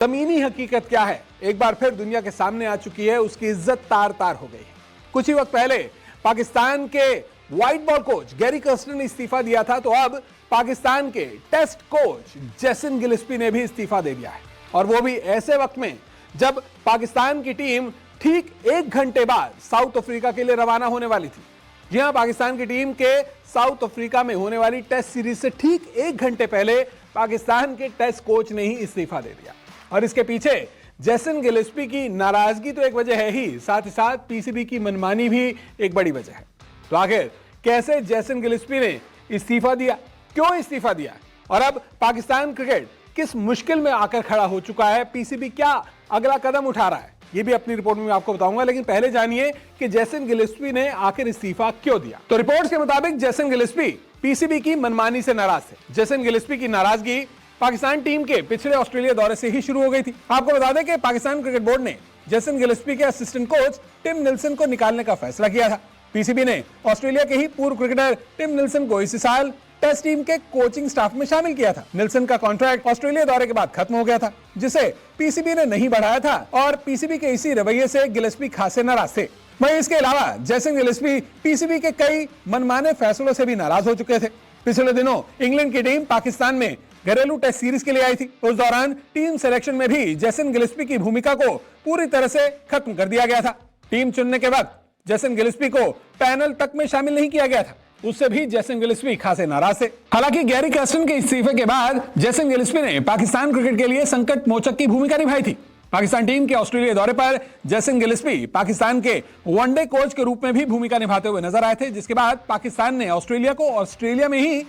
जमीनी हकीकत क्या है एक बार फिर दुनिया के सामने आ चुकी है। उसकी इज्जत तार तार हो गई है। कुछ ही वक्त पहले पाकिस्तान के white ball coach Gary Kirsten ने इस्तीफा दिया था, तो अब पाकिस्तान के टेस्ट कोच जेसन गिलेस्पी ने भी इस्तीफा दे दिया है, और वो भी ऐसे वक्त में जब पाकिस्तान की टीम ठीक 1 घंटे बाद साउथ अफ्रीका के लिए रवाना होने वाली थी। जी हां, पाकिस्तान की टीम के साउथ अफ्रीका में होने वाली टेस्ट सीरीज से ठीक 1 घंटे पहले पाकिस्तान के टेस्ट कोच ने ही इस्तीफा दे दिया। और इसके पीछे जेसन गिलेस्पी की नाराजगी तो एक वजह है ही, साथ ही साथ पीसीबी की मनमानी भी एक बड़ी वजह है। तो आखिर कैसे जेसन गिलेस्पी ने इस्तीफा दिया, क्यों इस्तीफा दिया, और अब पाकिस्तान क्रिकेट किस मुश्किल में आकर खड़ा हो चुका है, पीसीबी क्या अगला कदम उठा रहा है, ये भी अपनी रिपोर्ट में आपको बताऊंगा। लेकिन पहले जानिए कि जेसन गिलेस्पी ने आखिर इस्तीफा क्यों दिया। तो रिपोर्ट्स के मुताबिक जेसन गिलेस्पी पीसीबी की मनमानी से नाराज थे। जेसन गिलेस्पी की नाराजगी पाकिस्तान टीम के पिछले ऑस्ट्रेलिया दौरे से ही शुरू हो गई थी। आपको बता दें कि पाकिस्तान क्रिकेट बोर्ड ने जेसन गिलेस्पी के असिस्टेंट कोच टिम निल्सन को निकालने का फैसला किया था। पीसीबी ने ऑस्ट्रेलिया के ही पूर्व क्रिकेटर टिम निल्सन को इसी साल टेस्ट टीम के कोचिंग स्टाफ में शामिल किया था। निल्सन का कॉन्ट्रैक्ट ऑस्ट्रेलिया दौरे के बाद खत्म हो गया था, जिसे पीसीबी ने नहीं बढ़ाया था, और पीसीबी के इसी रवैये से गिलेस्पी खासे नाराज थे। वहीं इसके अलावा जेसन गिलेस्पी पीसीबी के कई मनमाने फैसलों से भी नाराज हो चुके थे। पिछले दिनों इंग्लैंड की टीम पाकिस्तान में घरेलू टेस्ट सीरीज के लिए आई थी। उस दौरान टीम सिलेक्शन में भी जेसन गिलेस्पी की भूमिका को पूरी तरह से खत्म कर दिया गया था। टीम चुनने के वक्त जेसन गिलेस्पी को पैनल तक में शामिल नहीं किया गया था। उससे भी जेसन गिलेस्पी खासे नाराज थे। हालांकि गैरी कर्स्टन के इस्तीफे के बाद जेसन गिलेस्पी ने पाकिस्तान क्रिकेट के लिए संकट मोचक की भूमिका निभाई थी। पाकिस्तान टीम के ऑस्ट्रेलिया दौरे पर जेसन गिलेस्पी पाकिस्तान के वनडे कोच के रूप में भी भूमिका निभाते हुए नजर आए थे, जिसके बाद पाकिस्तान ने ऑस्ट्रेलिया को ऑस्ट्रेलिया में ही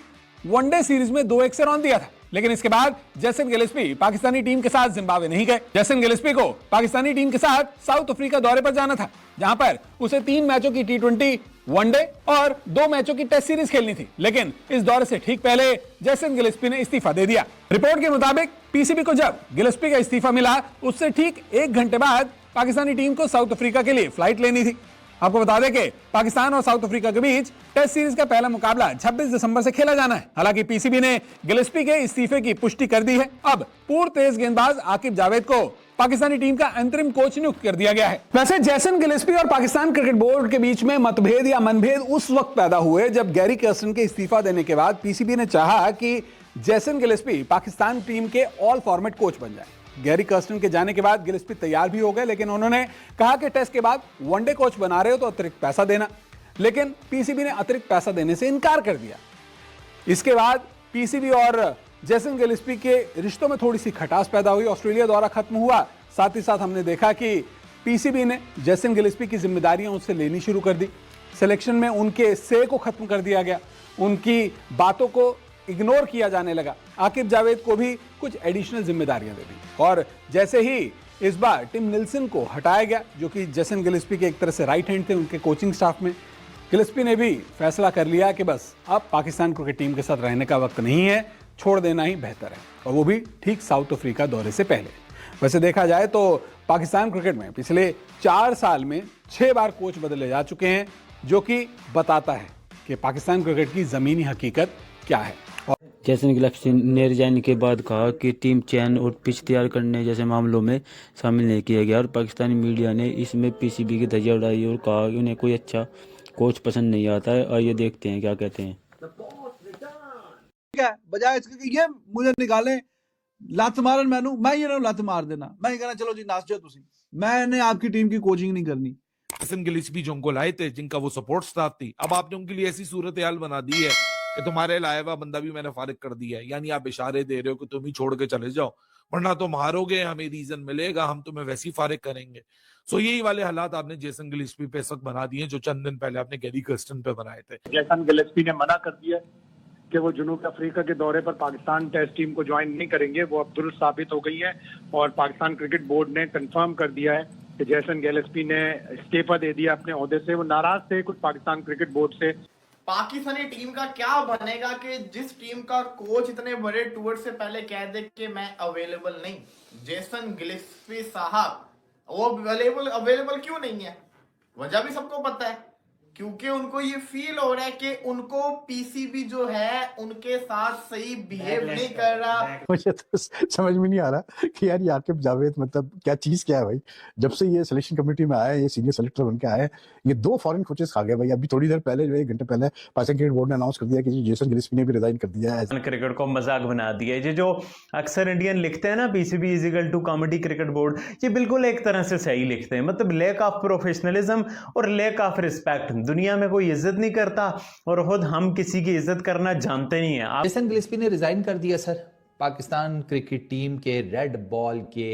वनडे सीरीज में 2-1 से रौंद दिया था। लेकिन इसके बाद जेसन गिलेस्पी पाकिस्तानी टीम के साथ जिम्बाब्वे नहीं गए। जेसन गिलेस्पी को पाकिस्तानी टीम के साथ साउथ अफ्रीका दौरे पर जाना था, जहां पर उसे 3 मैचों की T20 वनडे और 2 मैचों की टेस्ट सीरीज खेलनी थी। लेकिन इस दौरे से ठीक पहले जेसन गिलेस्पी ने इस्तीफा दे दिया। रिपोर्ट के मुताबिक पीसीबी को जब गिलेस्पी का इस्तीफा मिला, उससे ठीक 1 घंटे बाद पाकिस्तानी टीम को साउथ अफ्रीका के लिए फ्लाइट लेनी थी। आपको बता दें कि पाकिस्तान और साउथ अफ्रीका के बीच टेस्ट सीरीज का पहला मुकाबला 26 दिसंबर से खेला जाना है। हालांकि पीसीबी ने गिलेस्पी के इस्तीफे की पुष्टि कर दी है। अब पूर्व तेज गेंदबाज आकिब जावेद को पाकिस्तानी टीम का अंतरिम कोच नियुक्त कर दिया गया है। वैसे जेसन गिलेस्पी और पाकिस्तान क्रिकेट बोर्ड के बीच में मतभेद या मनभेद उस वक्त पैदा हुए जब गैरी कर्स्टन के इस्तीफा देने के बाद पीसीबी ने चाहा कि जेसन गिलेस्पी पाकिस्तान टीम के ऑल फॉर्मेट कोच बन जाए। गैरी कर्स्टन के जाने के बाद गिलेस्पी तैयार भी हो गए, लेकिन उन्होंने कहा कि टेस्ट के बाद वनडे कोच बना रहे हो तो अतिरिक्त पैसा देना। लेकिन पीसीबी ने अतिरिक्त पैसा देने से इनकार कर दिया। इसके बाद पीसीबी और जेसन गिलेस्पी के रिश्तों में थोड़ी सी खटास पैदा हुई। ऑस्ट्रेलिया दौरा खत्म हुआ, साथ ही साथ हमने देखा कि पीसीबी ने जेसन गिलेस्पी की जिम्मेदारियां उससे लेनी शुरू कर दी। सिलेक्शन में उनके से को खत्म कर दिया गया, उनकी बातों को इग्नोर किया जाने लगा। आकिब जावेद को भी कुछ एडिशनल जिम्मेदारियां दे दी, और जैसे ही इस बार टिम निल्सन को हटाया गया, जो कि जेसन गिलेस्पी के एक तरह से राइट हैंड थे उनके कोचिंग स्टाफ में, गिलेस्पी ने भी फैसला कर लिया कि बस अब पाकिस्तान क्रिकेट टीम के साथ रहने का वक्त नहीं है, छोड़ देना ही बेहतर है, और वो भी ठीक साउथ अफ्रीका दौरे से पहले। वैसे देखा जाए तो पाकिस्तान क्रिकेट में पिछले 4 साल में 6 बार कोच बदले जा चुके हैं, जो कि बताता है कि पाकिस्तान क्रिकेट की जमीनी हकीकत क्या है। जेसन गिलेस्पी ने रिजाइन के बाद कहा कि टीम चयन और पिच तैयार करने जैसे मामलों में शामिल नहीं किया गया, और पाकिस्तानी मीडिया ने इसमें पीसीबी की धज्जियां उड़ाई और कहा कि उन्हें कोई अच्छा कोच पसंद नहीं आता है। और ये देखते हैं क्या कहते हैं। बजाय इसके कि ये मुझे निकाले लत मारन मैनू, मैं ये लत मार देना, मैं कहना चलो जी नाच जाओ तुसी, मैंने आपकी टीम की कोचिंग नहीं करनी। जेसन गिलेस्पी जो उनको लाए थे, जिनका वो सपोर्ट स्टाफ थी, अब आपने उनके लिए ऐसी सूरत हाल बना दी है कि तुम्हारे लाया हुआ बंदा भी मैंने फारिग कर दिया है। यानी आप इशारे दे रहे हो कि तुम ही छोड़ के चले जाओ, वरना तुम हारोगे, हमें रीजन मिलेगा, हम तुम्हें वैसे ही फारिग करेंगे। सो यही वाले हालात आपने जेसन गिलेस्पी पे इस वक्त बना दिए, जो चंद दिन पहले आपने गैरी कर्स्टन पे बनाए थे। जेसन गिलेस्पी ने मना कर दिया कि वो जनूब अफ्रीका के दौरे पर पाकिस्तान टेस्ट टीम को ज्वाइन नहीं करेंगे। वो अब दुरुस्त साबित हो गई है, और पाकिस्तान क्रिकेट बोर्ड ने कंफर्म कर दिया है कि जेसन गिलेस्पी ने इस्तीफा दे दिया अपने ओहदे से। वो नाराज थे कुछ पाकिस्तान क्रिकेट बोर्ड से। पाकिस्तानी टीम का क्या बनेगा कि जिस टीम का कोच इतने बड़े टूर से पहले कह दे कि मैं अवेलेबल नहीं। जेसन गिलेस्पी साहब वो अवेलेबल क्यों नहीं है? वजह भी सबको पता है, क्योंकि उनको ये फील हो रहा है कि उनको पीसीबी जो है उनके साथ सही बिहेव नहीं कर रहा। मुझे तो समझ में नहीं आ रहा कि यार ये आकिब जावेद मतलब क्या चीज क्या है भाई। जब से ये सिलेक्शन कमेटी में आया, ये सीनियर सेलेक्टर बन के आए, ये 2 फॉरेन कोचेस खा गए भाई। अभी थोड़ी देर पहले जो 1 घंटे पहले पाकिस्तान क्रिकेट बोर्ड ने अनाउंस कर दिया कि जेसन गिलिस्पी ने भी रिजाइन कर दिया है। क्रिकेट को मजाक बना दिया है। ये जो अक्सर इंडियन लिखते हैं ना PCB is equal to comedy cricket board, ये बिल्कुल एक तरह से सही लिखते हैं। मतलब लेक ऑफ प्रोफेशनलिज्म और लेक ऑफ रिस्पेक्ट। दुनिया में कोई इज्जत नहीं करता और खुद हम किसी की इज्जत करना जानते नहीं है। जेसन गिलिस्पी ने रिजाइन कर दिया सर पाकिस्तान क्रिकेट टीम के रेड बॉल के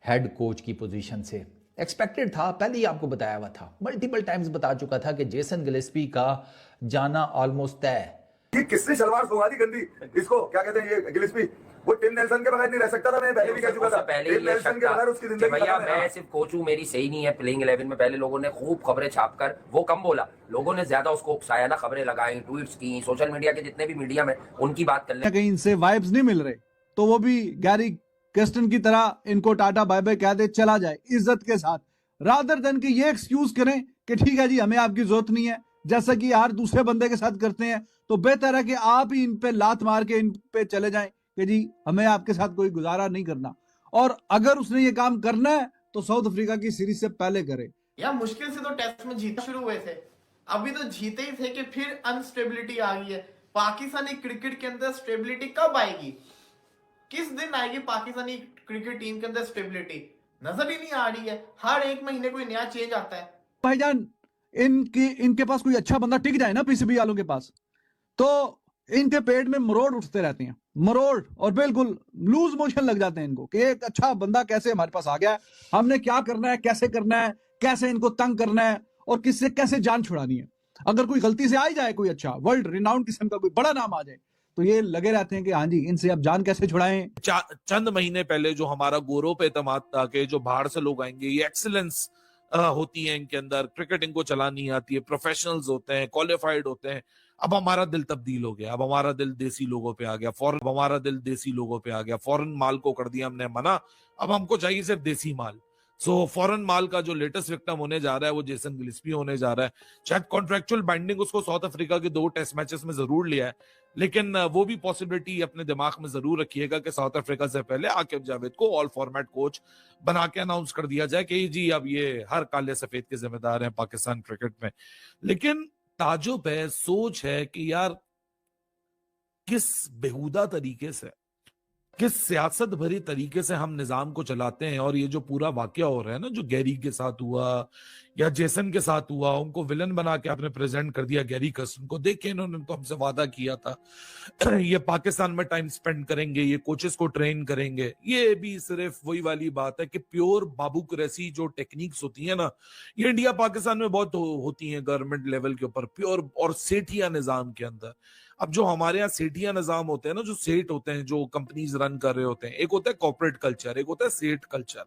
हेड कोच की पोजीशन से। एक्सपेक्टेड था, पहले ही आपको बताया हुआ था, मल्टीपल टाइम्स बता चुका था कि जेसन गिलिस्पी का जाना ऑलमोस्ट तय। ये किसने शलवार सुखा दी गंदी, इसको क्या कहते हैं ये गिलिस्पी, वो टिम नेल्सन के बगैर नहीं रह सकता था। मैं पहले भी कह चुका था, टिम नेल्सन के बगैर उसकी जिंदगी भैया मैं सिर्फ कोच हूँ, मेरी सही नहीं है प्लेइंग 11 में। पहले लोगों ने खूब खबरें छापकर, वो कम बोला, लोगों ने ज्यादा उसको उकसाया ना, खबरें लगाई, ट्वीट्स की, सोशल मीडिया के जितने भी मीडिया में उनकी बात कर ले। कहीं इनसे वाइब्स नहीं मिल रहे तो वो भी गैरी कर्स्टन की तरह इनको टाटा बाय बाय कह दे, चला जाए इज्जत के साथ, रादर देन कि ये एक्सक्यूज करें कि ठीक है जी हमें आपकी जरूरत नहीं है, जैसा कि यार दूसरे बंदे के साथ करते हैं। तो बेहतर है कि आप ही इन पे लात मार के इन पे चले जाएं कि जी हमें आपके साथ कोई गुजारा नहीं करना। और अगर उसने ये काम करना है तो साउथ अफ्रीका की सीरीज से पहले करे। या मुश्किल से तो टेस्ट में जीतना शुरू हुए थे, अभी तो जीते ही थे कि फिर अनस्टेबिलिटी आ गई है। पाकिस्तानी क्रिकेट के अंदर स्टेबिलिटी कब आएगी, किस दिन आएगी पाकिस्तानी क्रिकेट टीम के अंदर स्टेबिलिटी? नजर ही नहीं आ रही है। हर एक महीने कोई नया चेंज आता है। भाईजान इनके पास कोई अच्छा बंदा टिक जाए ना पीसीबी वालों के पास, तो इनके पेट में मरोड़ उठते रहते हैं, मरोड़, और बिल्कुल लूज मोशन लग जाते हैं इनको कि एक अच्छा बंदा कैसे हमारे पास आ गया है, हमने क्या करना है, कैसे करना है, कैसे इनको तंग करना है और किससे कैसे जान छुड़ानी है। अगर कोई गलती से आ जाए, कोई अच्छा वर्ल्ड रिनाउंड किस्म का कोई बड़ा नाम आ जाए, तो ये लगे रहते हैं कि हाँ जी इनसे अब जान कैसे छुड़ाएं। चंद महीने पहले जो हमारा गौरव पे एतमाद था कि जो बाहर से लोग आएंगे, ये एक्सीलेंस होती है इनके अंदर, क्रिकेट इनको चलानी आती है, प्रोफेशनल्स होते हैं, क्वालिफाइड होते हैं। अब हमारा दिल तब्दील हो गया, अब हमारा दिल देसी लोगों पे आ गया, फॉरेन माल को कर दिया हमने मना, अब हमको चाहिए सिर्फ देसी माल। सो फॉरेन माल का जो लेटेस्ट विक्टिम होने जा रहा है वो जेसन गिलिस्पी होने जा रहा है। शायद कॉन्ट्रेक्चुअल बाइंडिंग उसको साउथ अफ्रीका के 2 टेस्ट मैचेस में जरूर लिया है, लेकिन वो भी पॉसिबिलिटी अपने दिमाग में जरूर रखिएगा कि साउथ अफ्रीका से पहले आकिब जावेद को ऑल फॉर्मेट कोच बना के अनाउंस कर दिया जाए कि जी अब ये हर काले सफेद के जिम्मेदार हैं पाकिस्तान क्रिकेट में। लेकिन ताजुब है, सोच है कि यार किस बेहुदा तरीके से, किस सियासत भरी तरीके से हम निजाम को चलाते हैं। और ये जो पूरा वाकया हो रहा है ना, जो गैरी के साथ हुआ या जेसन के साथ हुआ, उनको विलन बना के आपने प्रेजेंट कर दिया गैरी कर्स्टन को। देखिए इन्होंने तो हमसे वादा किया था ये पाकिस्तान में टाइम स्पेंड करेंगे, ये कोचेस को ट्रेन करेंगे। ये भी सिर्फ वही वाली बात है कि प्योर बाबू कुरैशी जो टेक्निक्स होती है ना, ये इंडिया पाकिस्तान में बहुत होती हैं गवर्नमेंट लेवल के ऊपर, प्योर और सेठिया निजाम के अंदर। अब जो हमारे यहाँ सेठिया निजाम होते हैं ना, जो सेठ होते हैं, जो कंपनीज रन कर रहे होते हैं, एक होता है कॉर्पोरेट कल्चर, एक होता है सेठ कल्चर।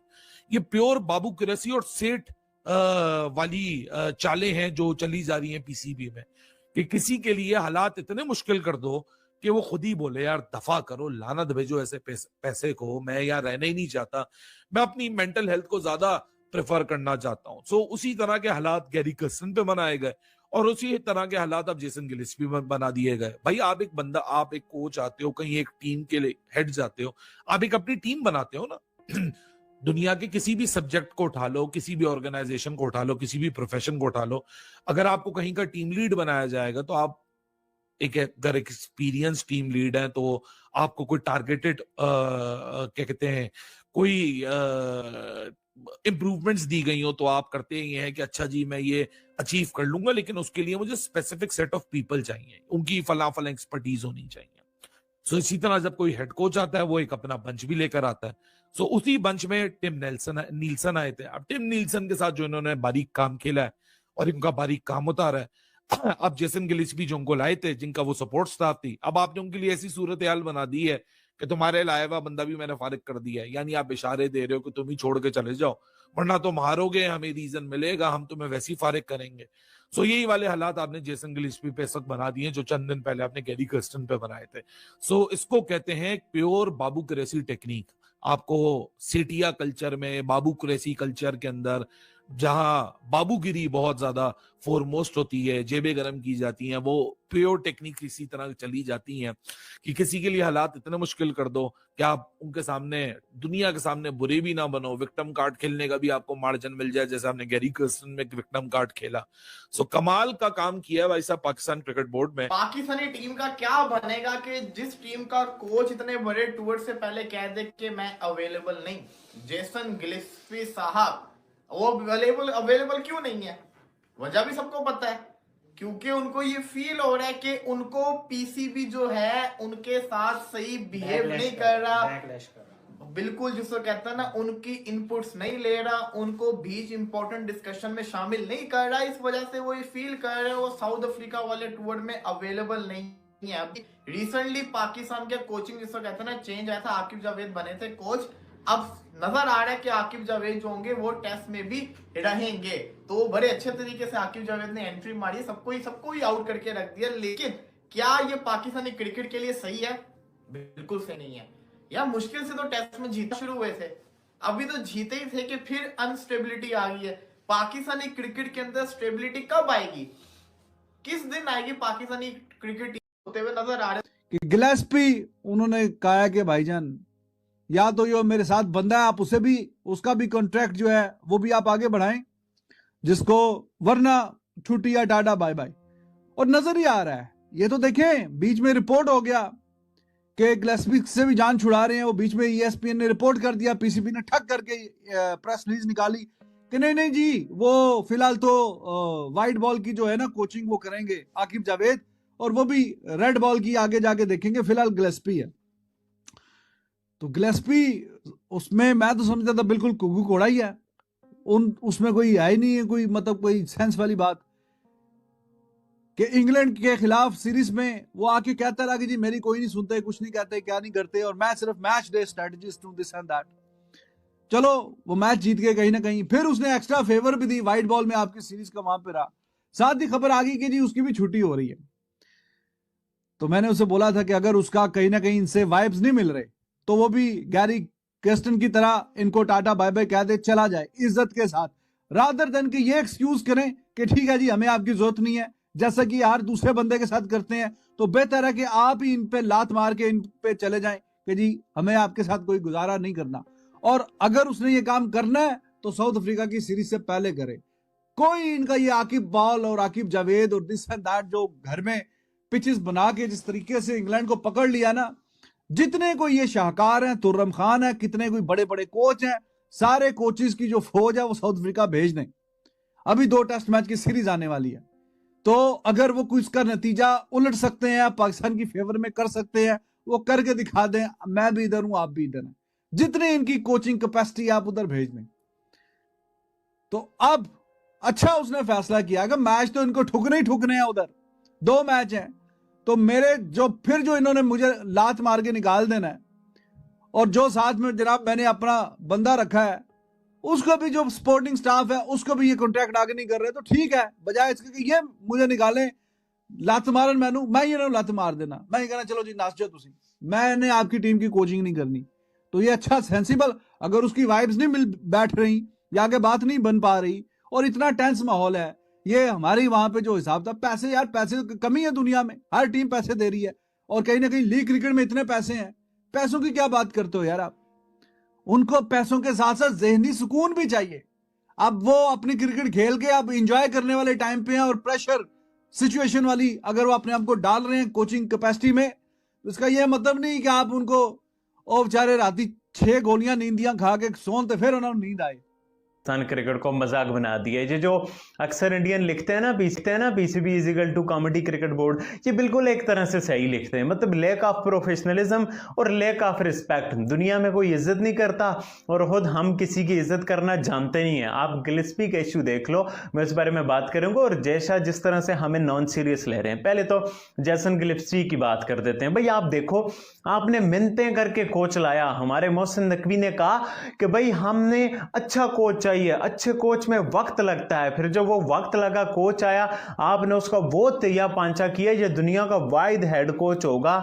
ये प्योर बाबू कुरैशी और सेठ वाली चालें हैं जो चली जा रही हैं पीसीबी में, कि किसी के लिए हालात इतने मुश्किल कर दो कि वो खुद ही बोले यार दफा करो, लानत भेजो ऐसे पैसे को, मैं यहाँ रहना ही नहीं चाहता, मैं अपनी मेंटल हेल्थ को ज्यादा प्रेफर करना चाहता हूँ। सो उसी तरह के हालात गैरी कर्स्टन पे बनाए गए और उसी तरह के हालात अब जेसन गिलिस्पी में बना दिए गए। भाई आप एक बंदा, आप एक कोच आते हो, कहीं एक टीम के लिए हेड जाते हो, आप एक अपनी टीम बनाते हो ना। दुनिया के किसी भी सब्जेक्ट को उठा लो, किसी भी ऑर्गेनाइजेशन को उठा लो, किसी भी प्रोफेशन को उठा लो, अगर आपको कहीं का टीम लीड बनाया जाएगा तो आप अगर एक्सपीरियंस टीम लीड है तो आपको कोई टारगेटेड क्या कहते हैं, कोई इंप्रूवमेंट्स दी गई हो तो आप करते ही हैं कि अच्छा जी मैं ये अचीव कर लूंगा, लेकिन उसके लिए मुझे स्पेसिफिक सेट ऑफ पीपल चाहिए, उनकी फला एक्सपर्टीज होनी चाहिए। सो इसी तरह जब कोई हेड कोच आता है वो एक अपना बंच भी लेकर आता है। सो उसी बंच में टिम नील्सन आए थे। अब टिम नील्सन के साथ जो इन्होंने बारीक काम खेला है और इनका बारीक काम उतारा है, अब जेसन गिलिस्पी जो उनको लाए थे, जिनका वो सपोर्ट स्टाफ थी, अब आपने उनके लिए ऐसी सूरत हाल बना दी है कि तुम्हारे लाया हुआ बंदा भी मैंने फारिग कर दिया है। यानी आप इशारे दे रहे हो कि तुम ही छोड़ के चले जाओ, वरना तुम हारोगे, हमें रीजन मिलेगा, हम तुम्हें वैसी फारिग करेंगे। सो यही वाले हालात आपने जेसन गिलिस्पी पे इस वक्त बना दिए जो चंद दिन पहले आपने गैरी कर्स्टन पे बनाए थे। सो इसको कहते हैं प्योर बाबू कुरैशी टेक्निक। आपको सेठिया कल्चर में, बाबू कुरैशी कल्चर के अंदर जहां बाबूगिरी बहुत ज्यादा फोरमोस्ट होती है, जेबें गरम की जाती हैं, वो प्योर टेक्निक इसी तरह चली जाती हैं कि किसी के लिए हालात इतने मुश्किल कर दो कि आप उनके सामने, दुनिया के सामने बुरे भी ना बनो, विक्टिम कार्ड खेलने का भी आपको मार्जिन मिल जाए, जैसे हमने गैरी कर्स्टन में विक्टिम कार्ड खेला। सो कमाल का काम किया भाई साहब पाकिस्तान क्रिकेट बोर्ड में। पाकिस्तानी टीम का क्या बनेगा कि जिस टीम का कोच इतने बड़े टूर से पहले कह दे कि मैं अवेलेबल नहीं। जेसन गिलेस्पी साहब वो अवेलेबल क्यों नहीं है? वजह भी सबको पता है, क्योंकि उनको ये फील हो रहा है कि उनको पीसीबी जो है उनके साथ सही बिहेव नहीं कर रहा, बिल्कुल जिसको कहता है ना, उनकी इनपुट्स नहीं ले रहा, उनको बीच इंपॉर्टेंट डिस्कशन में शामिल नहीं कर रहा। इस वजह से वो ये फील कर रहे हैं वो साउथ अफ्रीका वाले टूर में अवेलेबल नहीं है। अभी रिसेंटली पाकिस्तान के कोचिंग जिसको कहते हैं ना चेंज आया था, आकिब जावेद बने थे कोच। अब नजर आ रहा है कि आकिब जावेद जो होंगे वो टेस्ट में भी रहेंगे, तो बड़े अच्छे तरीके से आकिब जावेद ने एंट्री मारी, सबको ही आउट करके रख दिया। लेकिन क्या ये पाकिस्तानी क्रिकेट के लिए सही है? बिल्कुल सही नहीं है। यार मुश्किल से तो टेस्ट में जीतना शुरू हुए थे, अभी तो जीते ही थे कि फिर अनस्टेबिलिटी आ गई है। पाकिस्तानी क्रिकेट के अंदर स्टेबिलिटी कब आएगी? किस दिन आएगी पाकिस्तानी क्रिकेट होते हुए नजर आ रहे कि गिलेस्पी उन्होंने कहा कि भाईजान या तो ये मेरे साथ बंदा है, आप उसे भी, उसका भी कॉन्ट्रैक्ट जो है वो भी आप आगे बढ़ाएं, जिसको वरना छुट्टी या टाटा बाय बाय। और नजर ही आ रहा है, ये तो देखें बीच में रिपोर्ट हो गया कि गिलेस्पी से भी जान छुड़ा रहे हैं। वो बीच में ESPN ने रिपोर्ट कर दिया, पीसीबी ने ठग करके प्रेस रिलीज निकाली कि नहीं जी, वो फिलहाल तो वाइट बॉल की जो है ना कोचिंग वो करेंगे आकिब जावेद, और वो भी रेड बॉल की आगे जाके देखेंगे, फिलहाल गिलेस्पी है। तो गिलेस्पी उसमें मैं तो समझता था बिल्कुल कुकू कोड़ा ही है, उसमें कोई है ही नहीं है, कोई मतलब कोई सेंस वाली बात कि इंग्लैंड के खिलाफ सीरीज में वो आके कहता रहा कि जी मेरी कोई नहीं सुनते, कुछ नहीं कहते, क्या नहीं करते, और मैं सिर्फ मैच डे स्ट्रेटजिस्ट हूं, दिस एंड दैट। चलो वो मैच जीत गए कहीं ना कहीं, फिर उसने एक्स्ट्रा फेवर भी दी, व्हाइट बॉल में आपकी सीरीज का वहां पे रहा। साथ ही खबर आ गई कि जी उसकी भी छुट्टी हो रही है। तो मैंने उसे बोला था कि अगर उसका कहीं ना कहीं इनसे वाइब्स नहीं मिल रहे तो वो भी गैरी कर्स्टन की तरह इनको टाटा बाय बाय कह दे, चला जाए इज्जत के साथ, रादर देन कि ये एक्सक्यूज करें कि ठीक है जी हमें आपकी जरूरत नहीं है, जैसा कि यार दूसरे बंदे के साथ करते हैं। तो बेहतर है कि आप ही इन पे लात मार के इन पे चले जाएं कि जी हमें आपके साथ कोई गुजारा नहीं करना। और अगर उसने ये काम करना है तो साउथ अफ्रीका की सीरीज से पहले करे। कोई इनका ये आकिब बॉल और आकिब जावेद और दिस एंड दैट जो घर में पिचेस बना के जिस तरीके से इंग्लैंड को पकड़ लिया ना, जितने कोई ये शाहकार हैं, तुर्रम खान है, कितने कोई बड़े बड़े कोच हैं, सारे कोचेस की जो फौज है वो साउथ अफ्रीका भेज दें। अभी 2 टेस्ट मैच की सीरीज आने वाली है, तो अगर वो कुछ का नतीजा उलट सकते हैं, पाकिस्तान की फेवर में कर सकते हैं, वो करके दिखा दें, मैं भी इधर हूं आप भी इधर हैं, जितने इनकी कोचिंग कैपेसिटी आप उधर भेज दें। तो अब अच्छा उसने फैसला किया कि मैच तो इनको ठुकने ही ठुकने हैं, उधर 2 मैच हैं, तो मेरे जो इन्होंने मुझे लात मार के निकाल देना है, और जो साथ में जनाब मैंने अपना बंदा रखा है उसको भी, जो सपोर्टिंग स्टाफ है उसको भी ये कॉन्ट्रैक्ट आगे नहीं कर रहे, तो ठीक है, बजाय इसके कि ये मुझे निकालें लात मारन मैनू, मैं ये लात मार देना, मैं ये कहना चलो जी नाच जाओ तुसी, मैंने आपकी टीम की कोचिंग नहीं करनी। तो ये अच्छा सेंसिबल, अगर उसकी वाइब्स नहीं मिल बैठ रही या आगे बात नहीं बन पा रही और इतना टेंस माहौल है, ये हमारी वहां पे जो हिसाब था, पैसे यार पैसे की कमी है दुनिया में, हर टीम पैसे दे रही है, और कहीं ना कहीं लीग क्रिकेट में इतने पैसे हैं, पैसों की क्या बात करते हो यार आप। उनको पैसों के साथ साथ जहनी सुकून भी चाहिए। अब वो अपनी क्रिकेट खेल के अब इंजॉय करने वाले टाइम पे हैं, और प्रेशर सिचुएशन वाली अगर वो अपने आप को डाल रहे हैं कोचिंग कैपेसिटी में, तो इसका ये मतलब नहीं कि आप उनको ओ बेचारे राती 6 गोलियां नींदियां खा के सोनते फिर उन्हें नींद आए। पाकिस्तान क्रिकेट को मजाक बना दिया है। ये जो अक्सर इंडियन लिखते हैं ना PCB is equal to comedy cricket board, ये बिल्कुल एक तरह से सही लिखते हैं। मतलब लैक ऑफ प्रोफेशनलिज्म और लैक ऑफ रिस्पेक्ट। दुनिया में कोई इज्जत नहीं करता और खुद हम किसी की इज्जत करना जानते नहीं है। आप गिलेस्पी का इशू देख लो, मैं उस बारे में बात करूंगा, और जैसा जिस तरह से हमें नॉन सीरियस ले रहे हैं। पहले तो जेसन गिलेस्पी की बात कर देते हैं। भाई आप देखो, आपने मिन्नतें करके कोच लाया। हमारे मोहसिन नकवी ने कहा कि भाई हमने अच्छा कोच चाहिए, अच्छे कोच में वक्त लगता है। फिर जब वो वक्त लगा, कोच आया, आपने उसका वो तैया पांचा किया, ये दुनिया का वाहिद हेड कोच होगा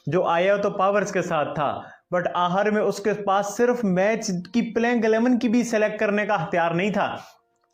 जो आया तो पावर्स के साथ था, बट आखिर में उसके पास सिर्फ मैच की प्लेइंग 11 की भी सेलेक्ट करने का अख्तियार नहीं था।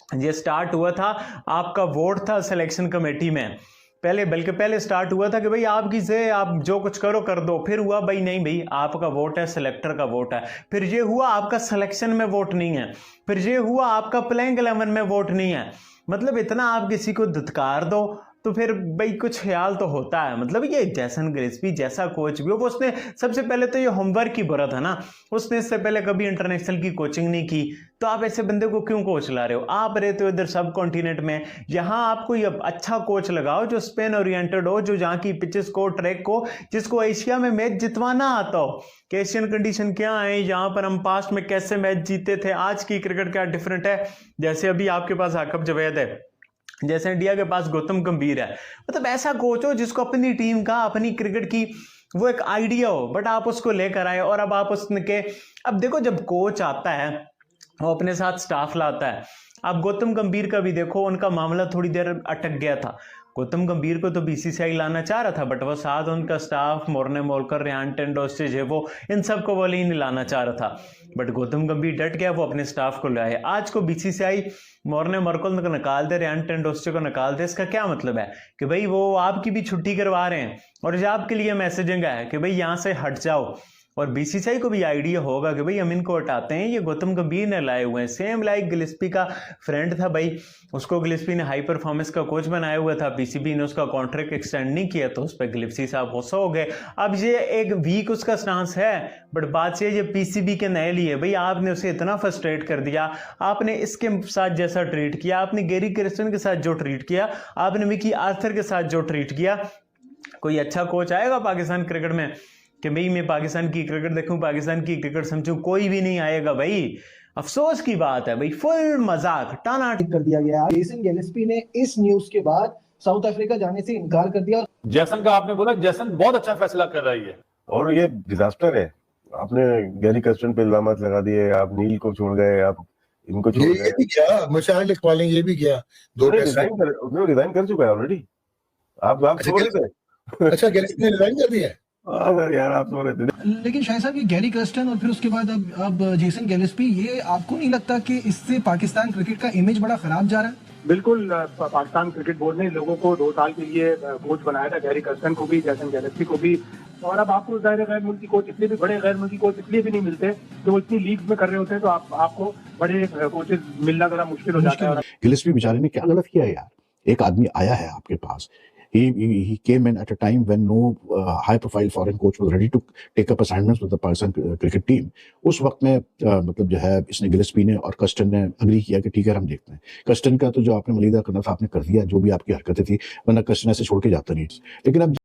ये स्टार्ट हुआ था, आपका वोट था सिलेक्शन कमेटी में, बल्कि पहले स्टार्ट हुआ था कि भाई आपकी से आप जो कुछ करो कर दो, फिर हुआ भाई नहीं भाई आपका वोट है, सिलेक्टर का वोट है, फिर ये हुआ आपका सिलेक्शन में वोट नहीं है, फिर ये हुआ आपका प्लेइंग 11 में वोट नहीं है। मतलब इतना आप किसी को धुतकार दो तो फिर भाई कुछ ख्याल तो होता है। मतलब ये जैसन गिलेस्पी जैसा कोच भी हो, वो उसने सबसे पहले तो ये होमवर्क की बुरा था ना, उसने इससे पहले कभी इंटरनेशनल की कोचिंग नहीं की, तो आप ऐसे बंदे को क्यों कोच ला रहे हो? आप रहते हो इधर सब कॉन्टिनेंट में, यहाँ आप कोई अच्छा कोच लगाओ जो स्पेन ओरिएंटेड हो, जो जहाँ की पिचेस को, ट्रैक को, जिसको एशिया में मैच जितवाना आता हो कि एशियन कंडीशन क्या है, यहाँ पर हम पास्ट में कैसे मैच जीते थे, आज की क्रिकेट क्या डिफरेंट है। जैसे अभी आपके पास आकिब जवेद है, जैसे इंडिया के पास गौतम गंभीर है, मतलब ऐसा कोच हो जिसको अपनी टीम का, अपनी क्रिकेट की वो एक आइडिया हो, बट आप उसको लेकर आए और अब आप उसके, अब देखो जब कोच आता है वो अपने साथ स्टाफ लाता है। अब गौतम गंभीर का भी देखो, उनका मामला थोड़ी देर अटक गया था। गौतम गंभीर को तो बीसीसीआई लाना चाह रहा था, बट वो साथ उनका स्टाफ मोर्ने मोलकर, रियान टेंडोस्टे, वो इन सबको वो नहीं लाना चाह रहा था, बट गौतम गंभीर डट गया, वो अपने स्टाफ को लाए। आज को बीसीसीआई मोर्ने मोलकर को निकाल दे, रियान टेंडोस्टे को निकाल दे, इसका क्या मतलब है? कि भाई वो आपकी भी छुट्टी करवा रहे हैं और जो आपके लिए मैसेजिंग है कि भाई यहाँ से हट जाओ। और बीसीसीआई को भी आइडिया होगा कि भाई हम इनको हटाते हैं, ये गौतम गंभीर ने लाए हुए हैं। सेम लाइक गिलेस्पी का फ्रेंड था भाई, उसको गिलेस्पी ने हाई परफॉर्मेंस का कोच बनाया हुआ था, पीसीबी ने उसका कॉन्ट्रैक्ट एक्सटेंड नहीं किया तो उस पर गिलेस्पी साहब गुस्सा हो गए। अब ये एक वीक उसका स्टांस है, बट बात ये पीसीबी के नए लिए भाई आपने उसे इतना फ्रस्ट्रेट कर दिया, आपने इसके साथ जैसा ट्रीट किया, आपने गैरी क्रिस्टन के साथ जो ट्रीट किया, आपने मिकी आर्थर के साथ जो ट्रीट किया, कोई अच्छा कोच आएगा पाकिस्तान क्रिकेट में कि भाई मैं पाकिस्तान की क्रिकेट देखूं, पाकिस्तान की क्रिकेट समझूं? कोई भी नहीं आएगा भाई। अफसोस की बात है भाई, फुल मजाक टाना कर दिया गया। जेसन गिलेस्पी ने इस न्यूज के बाद साउथ अफ्रीका जाने से इनकार कर दिया। जैसन का आपने बोला, जैसन बहुत अच्छा फैसला कर रही है और ये डिजास्टर है। आपने गैरी कर्स्टन पे इल्जामात लगा दिए, आप नील को छोड़ गए, आप इनको छोड़ गए। ये भी किया, मुशाहिद इकबाल ने ये भी किया, उसने रिजाइन कर चुका है ऑलरेडी। आप छोड़ रहे अच्छा गिलेस्पी ने रिजाइन कर दिया है? यार आप सो रहे थे। लेकिन शायद साहब ये गैरी कर्स्टन और फिर उसके बाद अब जेसन गिलेस्पी, ये आपको नहीं लगता कि इससे पाकिस्तान क्रिकेट का इमेज बड़ा खराब जा रहा है? बिल्कुल, पाकिस्तान क्रिकेट बोर्ड ने लोगों को 2 साल के लिए कोच बनाया था, गैरी कर्स्टन को भी, जेसन गिलेस्पी को भी। और अब आपको जाहिर है गैर मुल्की कोच, इतने भी बड़े गैर मुल्की कोच इसलिए भी नहीं मिलते तो वो इतनी लीग में कर रहे होते हैं, तो आपको बड़े कोचेस मिलना जरा मुश्किल हो जाता है। गिलेस्पी बेचारे ने क्या गलत किया यार? एक आदमी आया है आपके पास, he came in at a time when no high profile foreign coach was ready to take up assignments with the Pakistan cricket team. उस वक्त में मतलब जो है इसने गिलेस्पी ने और कस्टन ने अग्री किया कि ठीक है हम देखते हैं। कस्टन का तो जो आपने मलीदा करना था आपने कर दिया, जो भी आपकी हरकतें थी, वरना कस्टन ऐसे छोड़ के जाता नहीं। लेकिन अब